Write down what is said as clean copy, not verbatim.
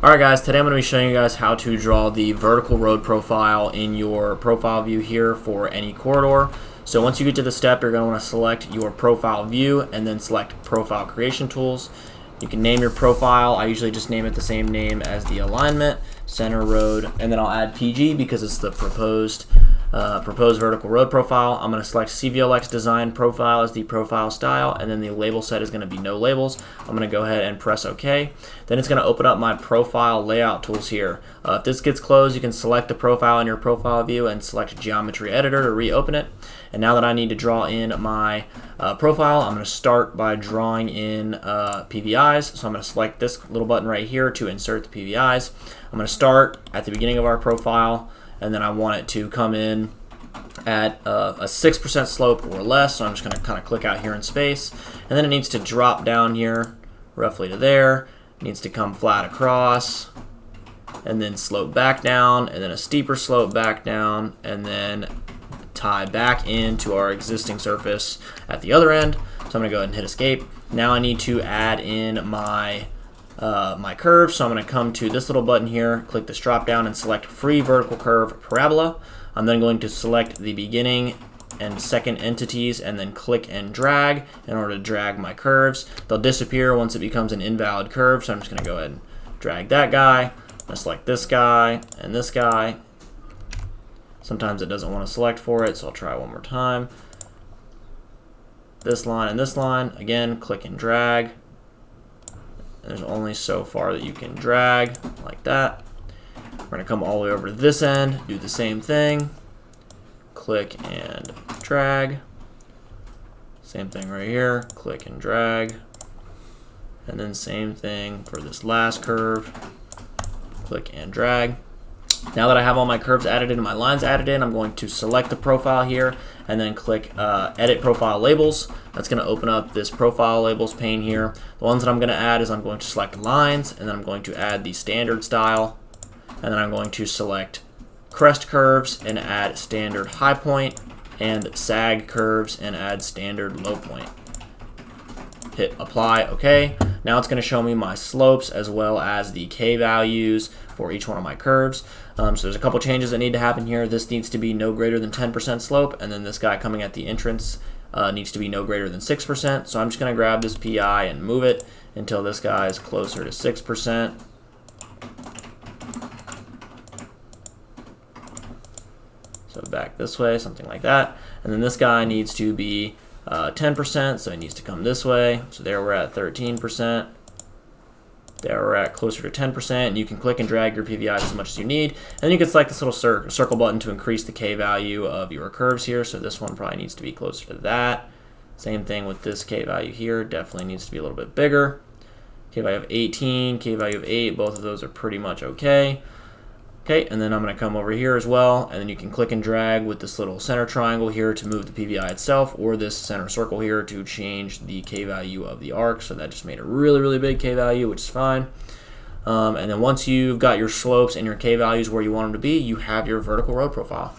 Alright guys, today I'm going to be showing you guys how to draw the vertical road profile in your profile view here for any corridor. So once you get to the step, you're going to want to select your profile view and then select Profile Creation Tools. You can name your profile. I usually just name it the same name as the alignment, center road, and then I'll add PG because it's the proposed vertical road profile. I'm going to select CVLX Design Profile as the profile style, and then the label set is going to be no labels. I'm going to go ahead and press OK. Then it's going to open up my profile layout tools here. If this gets closed, you can select the profile in your profile view and select Geometry Editor to reopen it. And now that I need to draw in my profile, I'm going to start by drawing in PVIs. So I'm going to select this little button right here to insert the PVIs. I'm going to start at the beginning of our profile, and then I want it to come in at a 6% slope or less. So I'm just going to kind of click out here in space, and then it needs to drop down here roughly to there. It needs to come flat across, and then slope back down, and then a steeper slope back down, and then tie back into our existing surface at the other end. So I'm going to go ahead and hit escape. Now I need to add in my curve, so I'm going to come to this little button here, click this drop down and select Free Vertical Curve Parabola. I'm then going to select the beginning and second entities and then click and drag in order to drag my curves. They'll disappear once it becomes an invalid curve, so I'm just going to go ahead and drag that guy. I'm going to select this guy and this guy. Sometimes it doesn't want to select for it, so I'll try one more time. This line and this line, again, click and drag. There's only so far that you can drag, like that. We're going to come all the way over to this end, do the same thing. Click and drag. Same thing right here, click and drag. And then same thing for this last curve. Click and drag. Now that I have all my curves added in and my lines added in, I'm going to select the profile here and then click Edit Profile Labels. That's going to open up this Profile Labels pane here. The ones that I'm going to add is I'm going to select lines, and then I'm going to add the standard style, and then I'm going to select crest curves and add standard high point, and sag curves and add standard low point. Hit apply, OK. Now it's going to show me my slopes as well as the K values for each one of my curves. So there's a couple changes that need to happen here. This needs to be no greater than 10% slope, and then this guy coming at the entrance needs to be no greater than 6%. So I'm just going to grab this PI and move it until this guy is closer to 6%. So back this way, something like that. And then this guy needs to be 10%, so it needs to come this way. So there we're at 13%. There we're at closer to 10%, and you can click and drag your PVIs as much as you need. And then you can select this little circle button to increase the K value of your curves here. So this one probably needs to be closer to that. Same thing with this K value here, definitely needs to be a little bit bigger. K value of 18, K value of 8, both of those are pretty much okay. Okay, and then I'm going to come over here as well, and then you can click and drag with this little center triangle here to move the PVI itself, or this center circle here to change the K value of the arc. So that just made a really, really big K value, which is fine. And then once you've got your slopes and your K values where you want them to be, you have your vertical road profile.